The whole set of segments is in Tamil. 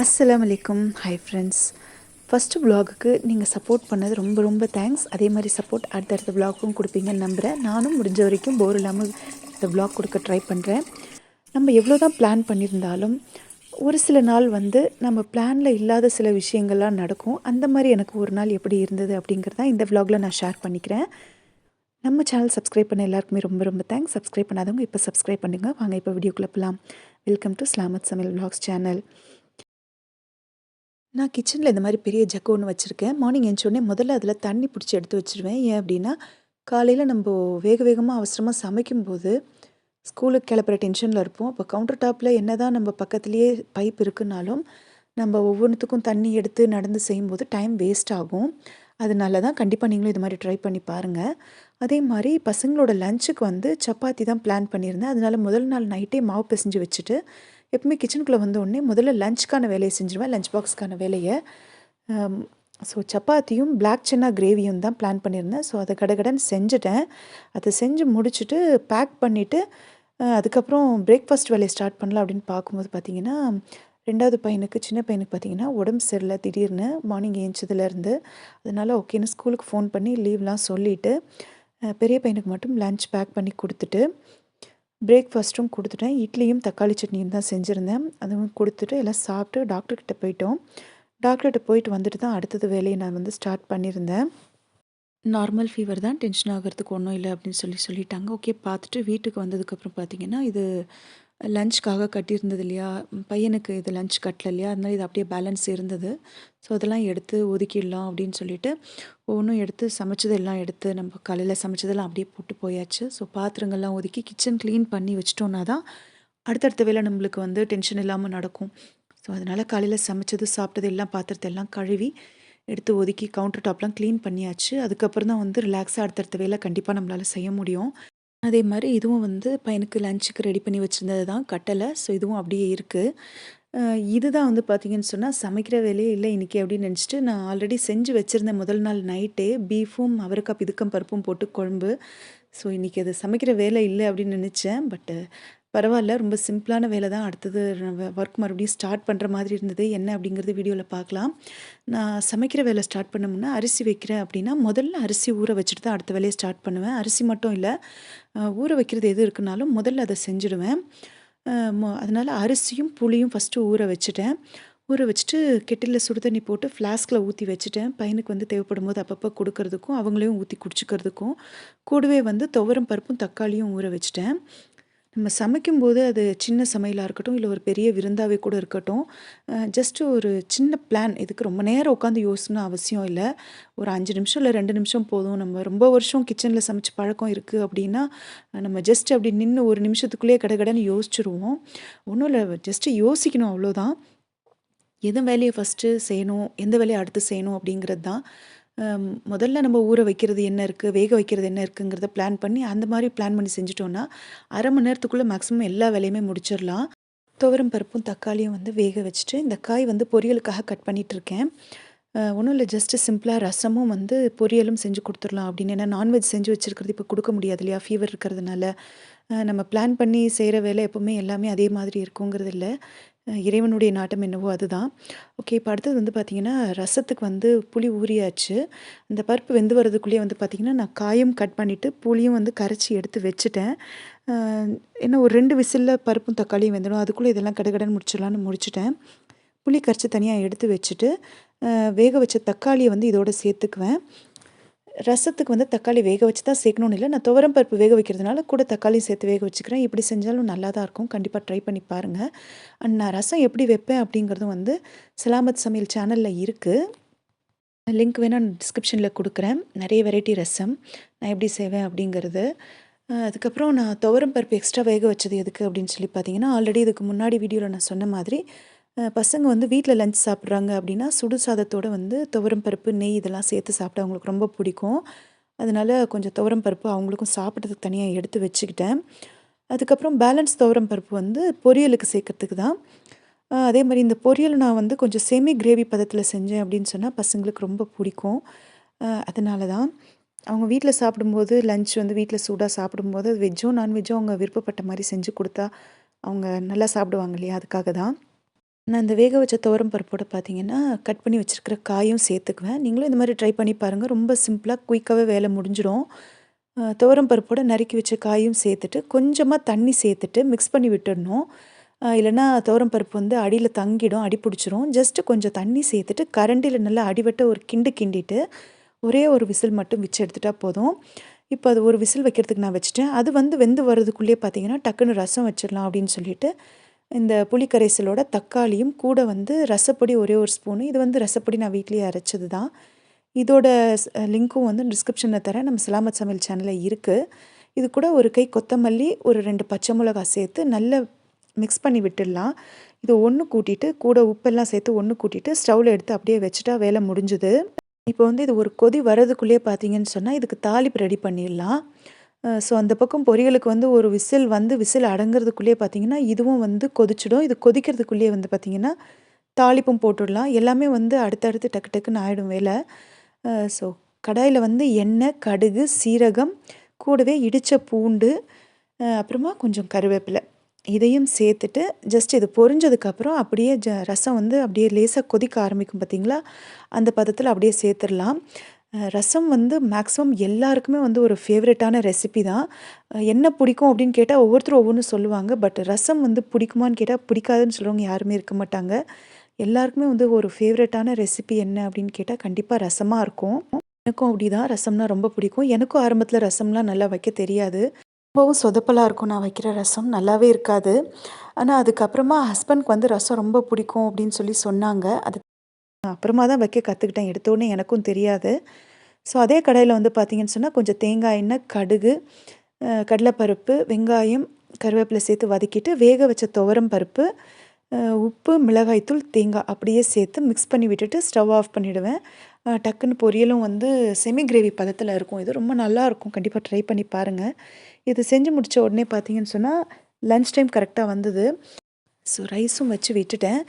அஸ்ஸலாமு அலைக்கும். Hi friends. ஃபஸ்ட்டு விலாகுக்கு நீங்கள் சப்போர்ட் பண்ணது ரொம்ப ரொம்ப தேங்க்ஸ். அதே மாதிரி சப்போர்ட் அடுத்தடுத்த விலாகும் கொடுப்பீங்கன்னு நம்புகிறேன். நானும் முடிஞ்ச வரைக்கும் போர் இல்லாமல் இந்த விலாக் கொடுக்க ட்ரை பண்ணுறேன். நம்ம எவ்வளோ தான் பிளான் பண்ணியிருந்தாலும் ஒரு சில நாள் நம்ம பிளானில் இல்லாத சில விஷயங்கள்லாம் நடக்கும். அந்த மாதிரி எனக்கு ஒரு நாள் எப்படி இருந்தது அப்படிங்கிறத இந்த விலாகில் நான் ஷேர் பண்ணிக்கிறேன். நம்ம சேனல் சப்ஸ்கிரைப் பண்ண எல்லாருக்குமே ரொம்ப ரொம்ப தேங்க்ஸ். சப்ஸ்கிரைப் பண்ணாதவங்க இப்போ சப்ஸ்கிரைப் பண்ணுங்கள். வாங்க இப்போ வீடியோக்குள்ளே போகலாம். வெல்கம் டு ஸ்லாமத் சமையல் விலாக்ஸ் சேனல். நான் கிச்சனில் இந்த மாதிரி பெரிய ஜக்கு ஒன்று வச்சுருக்கேன். மார்னிங் எழுந்திரிச்சோடனே முதல்ல அதில் தண்ணி பிடிச்சி எடுத்து வச்சுருவேன். ஏன் அப்படின்னா, காலையில் நம்ம வேக வேகமாக அவசரமாக சமைக்கும்போது ஸ்கூலுக்கு கிளப்புற டென்ஷனில் இருப்போம். அப்போ கவுண்டர் டாப்பில் என்ன தான் நம்ம பக்கத்துலேயே பைப் இருக்குனாலும் நம்ம ஒவ்வொன்றுத்துக்கும் தண்ணி எடுத்து நடந்து செய்யும்போது டைம் வேஸ்ட் ஆகும். அதனால தான் கண்டிப்பாக நீங்களும் இது மாதிரி ட்ரை பண்ணி பாருங்கள். அதே மாதிரி பசங்களோட லஞ்சுக்கு சப்பாத்தி தான் பிளான் பண்ணியிருந்தேன். அதனால முதல் நாள் நைட்டே மாவு பிசைஞ்சு வச்சுட்டு எப்பவுமே கிச்சனுக்குள்ளே வந்த உடனே முதல்ல லஞ்சுக்கான வேலையை செஞ்சுருவேன். லஞ்ச் பாக்ஸ்க்கான வேலையை. ஸோ சப்பாத்தியும் பிளாக் சன்னா கிரேவியும் தான் பிளான் பண்ணியிருந்தேன். ஸோ அதை கடகடன்னு செஞ்சுட்டேன். அதை செஞ்சு முடிச்சுட்டு பேக் பண்ணிவிட்டு அதுக்கப்புறம் பிரேக்ஃபாஸ்ட் வேலையை ஸ்டார்ட் பண்ணலாம் அப்படின்னு பார்க்கும்போது பார்த்திங்கன்னா, 2வது பையனுக்கு சின்ன பையனுக்கு பார்த்திங்கன்னா உடம்பு சரியில்லை திடீர்னு மார்னிங் ஏஞ்சதுலேருந்து. அதனால் ஓகேன்னு ஸ்கூலுக்கு ஃபோன் பண்ணி லீவ்லாம் சொல்லிவிட்டு பெரிய பையனுக்கு மட்டும் லஞ்ச் பேக் பண்ணி கொடுத்துட்டு பிரேக்ஃபாஸ்ட்டும் கொடுத்துட்டேன். இட்லியும் தக்காளி சட்னியும் தான் செஞ்சுருந்தேன். அதுவும் கொடுத்துட்டு எல்லாம் சாப்பிட்டு டாக்டர்கிட்ட போயிட்டோம். டாக்டர்கிட்ட போயிட்டு வந்துட்டு தான் அடுத்தது வேலையை நான் ஸ்டார்ட் பண்ணியிருந்தேன். நார்மல் ஃபீவர் தான், டென்ஷன் ஆகிறதுக்கு ஒன்றும் இல்லை அப்படின்னு சொல்லிட்டாங்க. ஓகே பார்த்துட்டு வீட்டுக்கு வந்ததுக்கப்புறம் பார்த்திங்கன்னா, இது லஞ்சுக்காக கட்டியிருந்தது இல்லையா, பையனுக்கு இது லஞ்ச் கட்டல இல்லையா, அதனால இது அப்படியே பேலன்ஸ் இருந்தது. ஸோ அதெல்லாம் எடுத்து ஒதுக்கிடலாம் அப்படின்னு சொல்லிட்டு ஒவ்வொன்றும் எடுத்து சமைச்சது எல்லாம் எடுத்து நம்ம காலையில் சமைச்சதெல்லாம் அப்படியே போட்டு போயாச்சு. ஸோ பாத்திரங்கள்லாம் ஒதுக்கி கிச்சன் க்ளீன் பண்ணி வச்சிட்டோன்னா தான் அடுத்தடுத்த வேலை நம்மளுக்கு டென்ஷன் இல்லாமல் நடக்கும். ஸோ அதனால் காலையில் சமைச்சது சாப்பிட்டது எல்லாம் பாத்திரத்தை எல்லாம் கழுவி எடுத்து ஒதுக்கி கவுண்டர் டாப்லாம் க்ளீன் பண்ணியாச்சு. அதுக்கப்புறம் தான் ரிலாக்ஸாக அடுத்தடுத்த வேலை கண்டிப்பாக நம்மளால் செய்ய முடியும். அதே மாதிரி இதுவும் பையனுக்கு லஞ்சுக்கு ரெடி பண்ணி வச்சுருந்தது தான் கட்டலை. ஸோ இதுவும் அப்படியே இருக்குது. இதுதான் பார்த்தீங்கன்னு சொன்னால் சமைக்கிற வேலையே இல்லை இன்றைக்கி அப்படின்னு நினச்சிட்டு நான் ஆல்ரெடி செஞ்சு வச்சுருந்தேன் முதல் நாள் நைட்டே பீஃபும் அவரைக்காய் பிதுக்கம் பருப்பும் போட்டு குழம்பு. ஸோ இன்றைக்கி அது சமைக்கிற வேலை இல்லை அப்படின்னு நினச்சேன். பட்டு பரவாயில்ல, ரொம்ப சிம்பிளான வேலை தான். அடுத்தது ஒர்க் மறுபடியும் ஸ்டார்ட் பண்ணுற மாதிரி இருந்தது. என்ன அப்படிங்கிறது வீடியோவில் பார்க்கலாம். நான் சமைக்கிற வேலை ஸ்டார்ட் பண்ணோம்னா அரிசி வைக்கிறேன் அப்படின்னா முதல்ல அரிசி ஊற வச்சுட்டு தான் அடுத்த வேலையை ஸ்டார்ட் பண்ணுவேன். அரிசி மட்டும் இல்லை, ஊற வைக்கிறது எது இருக்குனாலும் முதல்ல அதை செஞ்சுடுவேன். அதனால் அரிசியும் புளியும் ஃபஸ்ட்டு ஊற வச்சுட்டேன். ஊற வச்சுட்டு கெட்டிலில் சுடு தண்ணி போட்டு ஃப்ளாஸ்கில் ஊற்றி வச்சுட்டேன். பையனுக்கு தேவைப்படும் போது அப்பப்போ கொடுக்கறதுக்கும் அவங்களையும் ஊற்றி குடிச்சிக்கிறதுக்கும். கூடவே துவரம் பருப்பும் தக்காளியும் ஊற வச்சுட்டேன். நம்ம சமைக்கும்போது அது சின்ன சமையலாக இருக்கட்டும், இல்லை ஒரு பெரிய விருந்தாவே கூட இருக்கட்டும், ஜஸ்ட்டு ஒரு சின்ன பிளான், இதுக்கு ரொம்ப நேரம் உட்காந்து யோசிக்கணும்னு அவசியம் இல்லை. ஒரு 5 நிமிஷம் இல்லை 2 நிமிஷம் போதும். நம்ம ரொம்ப வருஷம் கிச்சனில் சமைச்சு பழக்கம் இருக்குது அப்படின்னா, நம்ம ஜஸ்ட் அப்படி நின்று ஒரு நிமிஷத்துக்குள்ளேயே கடகடன்னு யோசிச்சுருவோம். ஒன்றும் இல்லை, ஜஸ்ட்டு யோசிக்கணும் அவ்வளோதான். எந்த வேலையை ஃபஸ்ட்டு செய்யணும், எந்த வேலையை அடுத்து செய்யணும் அப்படிங்கிறது தான். முதல்ல நம்ம ஊற வைக்கிறது என்ன இருக்குது, வேக வைக்கிறது என்ன இருக்குங்கிறத பிளான் பண்ணி அந்த மாதிரி பிளான் பண்ணி செஞ்சுட்டோன்னா 1/2 மணி நேரத்துக்குள்ளே மேக்ஸிமம் எல்லா வேலையுமே முடிச்சிடலாம். துவரம் பருப்பும் தக்காளியும் வேக வச்சுட்டு இந்த காய் பொரியலுக்காக கட் பண்ணிகிட்ருக்கேன். ஒன்றும் இல்லை, ஜஸ்ட்டு சிம்பிளாக ரசமும் பொரியலும் செஞ்சு கொடுத்துடலாம் அப்படின்னு. ஏன்னா நான்வெஜ் செஞ்சு வச்சுருக்கிறது இப்போ கொடுக்க முடியாது இல்லையா, ஃபீவர் இருக்கிறதுனால. நம்ம பிளான் பண்ணி செய்கிற வேலை எப்போவுமே எல்லாமே அதே மாதிரி இருக்குங்கிறது இல்லை. இறைவனுடைய நாட்டம் என்னவோ அதுதான். ஓகே, இப்போ அடுத்தது பார்த்திங்கன்னா, ரசத்துக்கு புளி ஊறியாச்சு. அந்த பருப்பு வெந்து வரதுக்குள்ளேயே பார்த்திங்கன்னா, நான் காயும் கட் பண்ணிவிட்டு புளியும் கரைச்சி எடுத்து வச்சுட்டேன். ஏன்னா ஒரு 2 விசிலில் பருப்பும் தக்காளியும் வெந்துடும். அதுக்குள்ளே இதெல்லாம் கடகடன்னு முடிச்சிடலான்னு முடிச்சுட்டேன். புளி கரைச்சி தனியாக எடுத்து வச்சுட்டு வேக வச்ச தக்காளியை இதோடு சேர்த்துக்குவேன். ரசத்துக்கு தக்காளி வேக வச்சு தான் சேர்க்கணும்னு இல்லை, நான் துவரம் பருப்பு வேக வைக்கிறதுனால கூட தக்காளியும் சேர்த்து வேக வச்சுக்கிறேன். இப்படி செஞ்சாலும் நல்லா தான் இருக்கும். கண்டிப்பாக ட்ரை பண்ணி பாருங்கள். அண்ட் நான் ரசம் எப்படி வைப்பேன் அப்படிங்கிறதும் சலாமத் சமையல் சேனலில் இருக்குது. லிங்க் வேணால் டிஸ்கிரிப்ஷனில் கொடுக்குறேன். நிறைய வெரைட்டி ரசம் நான் எப்படி செய்வேன் அப்படிங்கிறது. அதுக்கப்புறம் நான் துவரம் பருப்பு எக்ஸ்ட்ரா வேக வச்சது எதுக்கு அப்படின்னு சொல்லி பார்த்தீங்கன்னா, ஆல்ரெடி இதுக்கு முன்னாடி வீடியோவில் நான் சொன்ன மாதிரி பசங்க வீட்டில் லஞ்ச் சாப்பிட்றாங்க அப்படின்னா சுடு சாதத்தோடு துவரம் பருப்பு, நெய் இதெல்லாம் சேர்த்து சாப்பிட அவங்களுக்கு ரொம்ப பிடிக்கும். அதனால் கொஞ்சம் துவரம் பருப்பு அவங்களுக்கும் சாப்பிட்றதுக்கு தனியாக எடுத்து வச்சுக்கிட்டேன். அதுக்கப்புறம் பேலன்ஸ் துவரம் பருப்பு பொரியலுக்கு சேர்க்கறதுக்கு தான். அதே மாதிரி இந்த பொரியல் நான் கொஞ்சம் செமி கிரேவி பதத்தில் செஞ்சேன் அப்படின்னு சொன்னால் பசங்களுக்கு ரொம்ப பிடிக்கும். அதனால தான் அவங்க வீட்டில் சாப்பிடும்போது லஞ்ச் வீட்டில் சூடாக சாப்பிடும்போது அது வெஜ்ஜோ நான்வெஜ்ஜோ அவங்க விருப்பப்பட்ட மாதிரி செஞ்சு கொடுத்தா அவங்க நல்லா சாப்பிடுவாங்க இல்லையா, அதுக்காக தான். நான் இந்த வேக வச்ச துவரம் பருப்போட பார்த்தீங்கன்னா, கட் பண்ணி வச்சிருக்கிற காயும் சேர்த்துக்குவேன். நீங்களும் இந்த மாரி ட்ரை பண்ணி பாருங்க. ரொம்ப சிம்பிளா குயிக்காவே வேலை முடிஞ்சிடும். துவரம் பருப்போட நறுக்கி வச்ச காயும் சேர்த்துட்டு, கொஞ்சமா தண்ணி சேர்த்துட்டு மிக்ஸ் பண்ணி விட்டுடணும். இல்லன்னா துவரம் பருப்பு வந்து அடியில தங்கிடும், அடி பிடிச்சிரும். ஜஸ்ட் கொஞ்சம் தண்ணி சேர்த்துட்டு, கரண்டில நல்லா அடிவட்ட ஒரு கிண்டு கிண்டிட்டு, ஒரே ஒரு விசில் மட்டும் வச்சு எடுத்துட்டா போதும். இப்போ அது ஒரு விசில் வைக்கிறதுக்கு நான் வச்சுட்டேன். அது வந்து வெந்து வரதுக்குள்ளேயே பார்த்தீங்கன்னா, டக்குனு ரசம் வச்சிடலாம் அப்படின்னு சொல்லிட்டு, இந்த புளி கரைசலோட தக்காளியும் கூட வந்து ரசப்பொடி ஒரே ஒரு ஸ்பூனு. இது வந்து ரசப்பொடி நான் வீட்லயே அரைச்சது தான். இதோட லிங்க்கும் வந்து டிஸ்கிரிப்ஷனில் தரேன். நம்ம சலாமத் சமையல் சேனலில் இருக்குது. இது கூட ஒரு கை கொத்தமல்லி, ஒரு 2 பச்சை மிளகா சேர்த்து நல்லா மிக்ஸ் பண்ணி விட்டுடலாம். இது ஒன்று கூட்டிட்டு, கூட உப்பெல்லாம் சேர்த்து ஒன்று கூட்டிட்டு, ஸ்டவ்வில் எடுத்து அப்படியே வச்சுட்டா வேலை முடிஞ்சுது. இப்போ வந்து இது ஒரு கொதி வரதுக்குள்ளேயே பார்த்தீங்கன்னு சொன்னால், இதுக்கு தாளிப்பு ரெடி பண்ணிடலாம். ஸோ அந்த பக்கம் பொரியலுக்கு வந்து ஒரு விசில் வந்து விசில் அடங்குறதுக்குள்ளேயே பார்த்தீங்கன்னா, இதுவும் வந்து கொதிச்சிடும். இது கொதிக்கிறதுக்குள்ளேயே வந்து பார்த்தீங்கன்னா, தாளிப்பும் போட்டுடலாம். எல்லாமே வந்து அடுத்தடுத்து டக்கு டக்குன்னு ஆயிடும் வேலை. ஸோ கடாயில வந்து எண்ணெய், கடுகு, சீரகம், கூடவே இடித்த பூண்டு, அப்புறமா கொஞ்சம் கருவேப்பிலை இதையும் சேர்த்துட்டு ஜஸ்ட் இது பொரிஞ்சதுக்கப்புறம் அப்படியே ரசம் வந்து அப்படியே லேசாக கொதிக்க ஆரம்பிக்கும் பார்த்தீங்களா, அந்த பதத்தில் அப்படியே சேர்த்துடலாம். ரசம் வந்து மேக்ஸிமம் எல்லாருக்குமே வந்து ஒரு ஃபேவரட்டான ரெசிபி தான். என்ன பிடிக்கும் அப்படின்னு கேட்டால் ஒவ்வொருத்தரும் ஒவ்வொன்று சொல்லுவாங்க. பட் ரசம் வந்து பிடிக்குமான்னு கேட்டால் பிடிக்காதுன்னு சொல்கிறவங்க யாருமே இருக்க மாட்டாங்க. எல்லாருக்குமே வந்து ஒரு ஃபேவரட்டான ரெசிபி என்ன அப்படின்னு கேட்டால் கண்டிப்பாக ரசமாக இருக்கும். எனக்கும் அப்படிதான். ரசம்னா ரொம்ப பிடிக்கும். எனக்கும் ஆரம்பத்தில் ரசம்லாம் நல்லா வைக்க தெரியாது. ரொம்பவும் சொதப்பலா இருக்கும் நான் வைக்கிற ரசம். நல்லாவே இருக்காது. ஆனா அதுக்கப்புறமா ஹஸ்பண்ட்க்கு வந்து ரசம் ரொம்ப பிடிக்கும் அப்படின்னு சொல்லி சொன்னாங்க. அது அப்புறமா தான் வைக்க கற்றுக்கிட்டேன். எடுத்தோடனே எனக்கும் தெரியாது. ஸோ அதே கடாயில வந்து பார்த்தீங்கன்னு சொன்னா, கொஞ்சம் தேங்காய் எண்ணெய், கடுகு, கடலைப்பருப்பு, வெங்காயம், கருவேப்பிலை சேர்த்து வதக்கிட்டு, வேக வச்ச துவரம் பருப்பு, உப்பு, மிளகாய்த்தூள், தேங்காய் அப்படியே சேர்த்து மிக்ஸ் பண்ணி விட்டுட்டு ஸ்டவ் ஆஃப் பண்ணிடுவேன். டக்குன்னு பொரியலும் வந்து செமி கிரேவி பதத்தில் இருக்கும். இது ரொம்ப நல்லாயிருக்கும். கண்டிப்பாக ட்ரை பண்ணி பாருங்கள். இது செஞ்சு முடித்த உடனே பார்த்தீங்கன்னு சொன்னால், லன்ச் டைம் கரெக்டாக வந்தது. ஸோ ரைஸும் வச்சு விட்டுட்டேன்.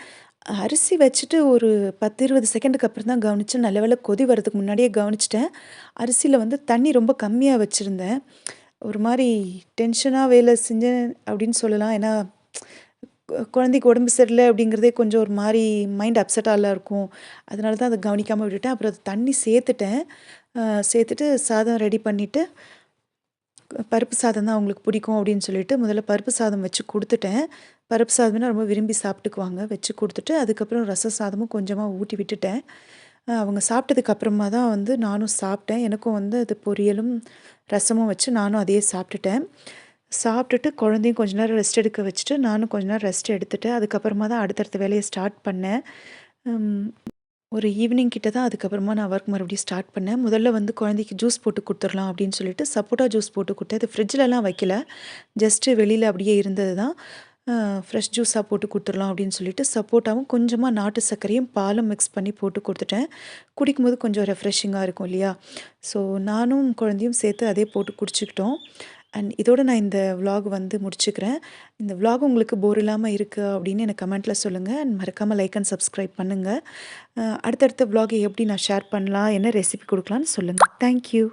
அரிசி வச்சுட்டு ஒரு 10, 20 செகண்டுக்கு அப்புறம் தான் கவனிச்சேன். நல்ல வேளை கொதி வரதுக்கு முன்னாடியே கவனிச்சுட்டேன். அரிசியில வந்து தண்ணி ரொம்ப கம்மியா வச்சுருந்தேன். ஒரு மாரி டென்ஷனா வேலை செஞ்சேன் அப்படின்னு சொல்லலாம். ஏன்னா, குழந்தைக்கு உடம்பு சரியில்ல அப்படிங்கிறதே கொஞ்சம் ஒரு மாரி மைண்ட் அப்செட்டாலாம் இருக்கும். அதனால தான் அத கவனிக்காம விட்டுட்டேன். அப்புறம் அது தண்ணி சேர்த்துட்டேன். சேர்த்துட்டு சாதம் ரெடி பண்ணிட்டு, பருப்பு சாதம் தான் அவங்களுக்கு பிடிக்கும் அப்படின்னு சொல்லிட்டு, முதல்ல பருப்பு சாதம் வச்சு குடுத்துட்டேன். பருப்பு சாதம்னா ரொம்ப விரும்பி சாப்பிட்டுக்குவாங்க. வச்சு குடுத்துட்டு, அதுக்கப்புறம் ரசம் சாதமும் கொஞ்சமா ஊட்டி விட்டுட்டேன். அவங்க சாப்பிட்டதுக்கு அப்புறமா தான் வந்து நானும் சாப்பிட்டேன். எனக்கும் வந்து அது பொரியலும், ரசமும் வச்சு நானும் அதையே சாப்பிட்டுட்டேன். சாப்பிட்டுட்டு குழந்தையும் கொஞ்ச நேரம் ரெஸ்ட் எடுக்க வச்சுட்டு, நானும் கொஞ்ச நேரம் ரெஸ்ட் எடுத்துட்டு, அதுக்கப்புறமா தான் அடுத்தடுத்த வேலைய ஸ்டார்ட் பண்ணேன். ம். ஒரு ஈவினிங் கிட்ட தான் அதுக்கப்புறமா நான் ஒர்க் மறுபடியும் ஸ்டார்ட் பண்ணேன். முதல்ல வந்து குழந்தைக்கு ஜூஸ் போட்டு குடுத்துரலாம் அப்படின்னு சொல்லிட்டு சப்போட்டா ஜூஸ் போட்டு குடுத்தேன். அது ஃப்ரிட்ஜ்லலாம் வைக்கல. ஜஸ்ட்டு வெளியில அப்படியே இருந்தது தான். ஃப்ரெஷ் ஜூஸா போட்டு குடுத்துரலாம் அப்படின்னு சொல்லிட்டு சப்போட்டாவும் கொஞ்சமா நாட்டு சர்க்கரையும் பாலும் மிக்ஸ் பண்ணி போட்டு குடுத்துட்டேன். குடிக்கும்போது கொஞ்சம் ரெஃப்ரெஷிங்கா இருக்கும் இல்லையா? ஸோ நானும் குழந்தையும் சேர்த்து அதே போட்டு குடிச்சுக்கிட்டோம். அண்ட் இதோட நான் இந்த விலாக் வந்து முடிச்சுக்கிறேன். இந்த விலாக் உங்களுக்கு போர் இல்லாம இருக்கு அப்படின்னு எனக்கு கமெண்ட்ல சொல்லுங்க. அண்ட் மறக்காம லைக் அண்ட் சப்ஸ்கிரைப் பண்ணுங்க. அடுத்தடுத்த விலாக எப்படி நான் ஷேர் பண்ணலாம், என்ன ரெசிபி குடுக்கலான்னு சொல்லுங்க. Thank you.